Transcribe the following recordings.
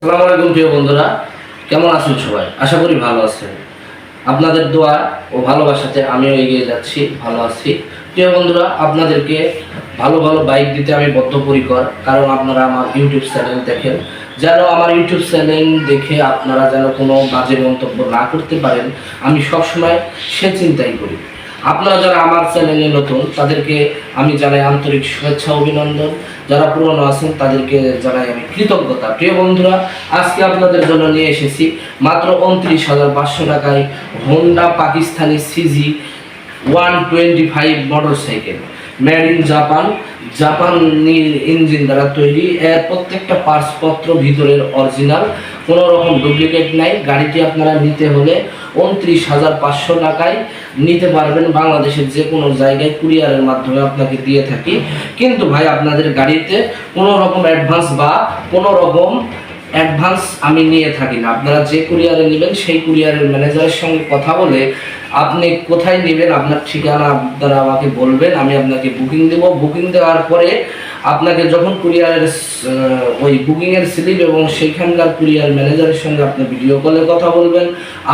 আসসালামু আলাইকুম প্রিয় বন্ধুরা, কেমন আছেন সবাই? আশা করি ভালো আছেন। আপনাদের দোয়া ও ভালোবাসাতে আমিও এগিয়ে যাচ্ছি, ভালো আছি। প্রিয় বন্ধুরা, আপনাদেরকে ভালো ভালো বাইক দিতে আমি বদ্ধপরিকর, কারণ আপনারা আমার ইউটিউব চ্যানেল দেখেন। যেন আমার ইউটিউব চ্যানেল দেখে আপনারা যেন কোনো বাজে মন্তব্য না করতে পারেন, আমি সবসময় সে চিন্তাই করি। আপনারা যারা আমার চ্যানেলে নতুন তাদেরকে আমি জানাই আন্তরিক শুভেচ্ছা অভিনন্দন, যারা পুরনো আছেন তাদেরকে জানাই আমি কৃতজ্ঞতা। প্রিয় বন্ধুরা, আজকে আপনাদের জন্য নিয়ে এসেছি মাত্র 29,500 টাকায় Honda Pakistani CG 125 motorcycle, made in Japan, জাপানি ইঞ্জিন দ্বারা তৈরি। এর প্রত্যেকটা পার্টসপত্র ভিতরের অরিজিনাল, কোনো রকম ডুপ্লিকেট নাই। গাড়িটি আপনারা নিতে হলে 29,500 টাকায় নিতে পারবেন। বাংলাদেশের যে কোনো জায়গায় কুরিয়ারের মাধ্যমে আপনাকে দিয়ে থাকি। কিন্তু ভাই, আপনাদের গাড়িতে কোনো রকম অ্যাডভান্স আমি নিয়ে থাকি না। আপনারা যে কুরিয়ারে নেবেন সেই কুরিয়ারের ম্যানেজারের সঙ্গে কথা বলে আপনি কোথায় নেবেন, আপনার ঠিকানা আপনারা আমাকে বলবেন, আমি আপনাকে বুকিং দেব। বুকিং দেওয়ার পরে আপনাকে যখন কুরিয়ারের ওই বুকিংয়ের স্লিপ এবং সেইখানকার কুরিয়ার ম্যানেজারের সঙ্গে আপনি ভিডিও কলে কথা বলবেন।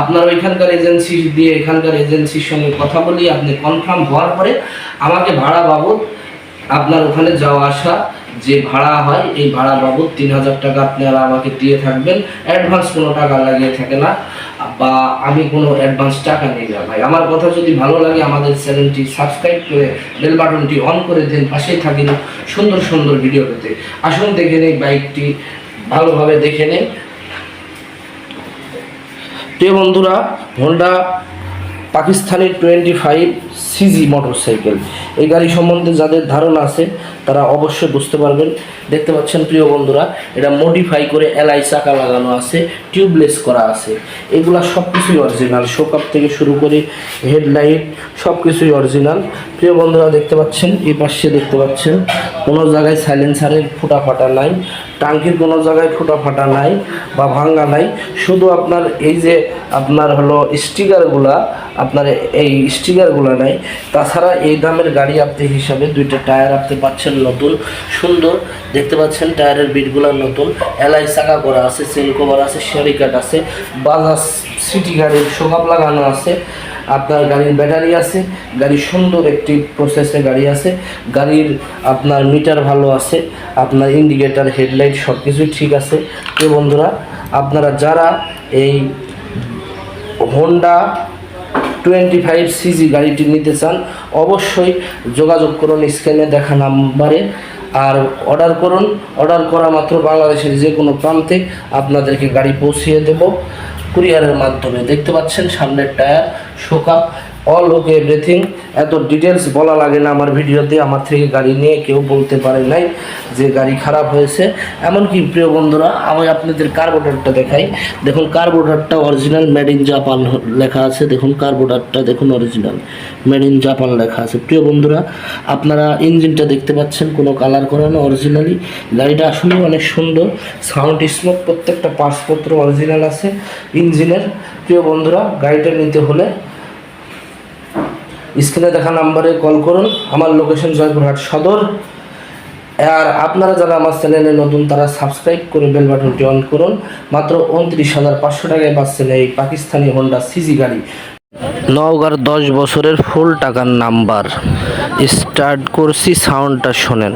আপনার ওইখানকার এজেন্সি দিয়ে এখানকার এজেন্সির সঙ্গে কথা বলি, আপনি কনফার্ম হওয়ার পরে আমাকে ভাড়া বাবদ আপনার ওখানে যাওয়া আসা যে ভাড়া হয়, এই ভাড়া বাবদ 3,000 টাকা আপনারা আমাকে দিয়ে থাকবেন। অ্যাডভান্স কোনো টাকা লাগিয়ে থাকে না, বা আমি কোনো অ্যাডভান্স টাকা নিই না। ভাই, আমার কথা যদি ভালো লাগে আমাদের চ্যানেলটি সাবস্ক্রাইব করে বেল বাটনটি অন করে দেন, পাশেই থাকেন সুন্দর সুন্দর ভিডিও পেতে। আসুন দেখে নেই বাইকটি, ভালোভাবে দেখে নেই। প্রিয় বন্ধুরা, হোন্ডা পাকিস্তানি 25 সিজি মোটরসাইকেল, এই গাড়ি সম্বন্ধে যাদের ধারণা আছে তারা অবশ্যই বুঝতে পারবেন। দেখতে পাচ্ছেন প্রিয় বন্ধুরা, এটা মডিফাই করে এলআই চাকা লাগানো আছে, টিউবলেস করা আছে। এগুলা সব কিছুই অরিজিনাল, শোকআপ থেকে শুরু করে হেডলাইট সব কিছুই অরিজিনাল। প্রিয় বন্ধুরা, দেখতে পাচ্ছেন এই পাশে দেখতে পাচ্ছেন কোনো জায়গায় সাইলেন্সারের ফুটা ফাটা নাই, টাঙ্কির কোনো জায়গায় ফুটা ফাটা নাই বা ভাঙ্গা নাই। শুধু আপনার এই যে আপনার হলো স্টিকারগুলা, আপনার এই স্টিকারগুলো নাই। তাছাড়া এই দামের গাড়ি আপনি হিসাবে দুইটা টায়ার আপনি পাচ্ছেন নতুন সুন্দর, দেখতে পাচ্ছেন টায়ারের বিটগুলো নতুন, এলআই চাকা করা আছে, সেল কভার আছে, শেয়ারি কাট আছে, বাজাজ সিটি গাড়ির শোকাপ লাগানো আছে, আপনার গাড়ির ব্যাটারি আছে, গাড়ি সুন্দর একটি প্রসেসে গাড়ি আছে, গাড়ির আপনার মিটার ভালো আছে, আপনার ইন্ডিকেটার হেডলাইট সব কিছুই ঠিক আছে। তো বন্ধুরা, আপনারা যারা এই হোন্ডা 25 সিজি গাড়িটি নিতে চান অবশ্যই যোগাযোগ করুন স্ক্রিনে দেখা নাম্বারে, আর অর্ডার করা মাত্র বাংলাদেশের যে কোনো প্রান্তে আপনাদেরকে গাড়ি পৌঁছিয়ে দেব কুরিয়ারের মাধ্যমে। দেখতে পাচ্ছেন সামনের টায়ার, শোকআপ, অল ওকে এভরিথিং। এত ডিটেলস বলা লাগে না আমার ভিডিওতে। আমার থেকে গাড়ি নিয়ে কেউ বলতে পারে নাই যে গাড়ি খারাপ হয়েছে। এমনকি প্রিয় বন্ধুরা, আমি আপনাদের কার্বোরেটরটা দেখাই। দেখুন কার্বোরেটরটা অরিজিনাল, মেড ইন জাপান লেখা আছে। দেখুন কার্বোরেটরটা দেখুন অরিজিনাল, মেড ইন জাপান লেখা আছে। প্রিয় বন্ধুরা, আপনারা ইঞ্জিনটা দেখতে পাচ্ছেন, কোনো কালার করানো, অরিজিনালি গাড়িটা আসলেই অনেক সুন্দর, সাউন্ড স্মুথ, প্রত্যেকটা পার্টসপত্র অরিজিনাল আছে ইঞ্জিনের। প্রিয় বন্ধুরা, গাড়িটা নিতে হলে স্ক্রিনে দেখা নাম্বারে কল করুন। আমার লোকেশন জয়পুরহাট সদর। আর আপনারা যারা আমার চ্যানেলে নতুন তারা সাবস্ক্রাইব করে বেল বাটনটি অন করুন। মাত্র 29,500 টাকায় পাচ্ছেন এই পাকিস্তানি হোন্ডা সিজি গাড়ি। নওগাঁর 10 বছরের ফুল টাকার নাম্বার। স্টার্ট করছি, সাউন্ডটা শোনেন।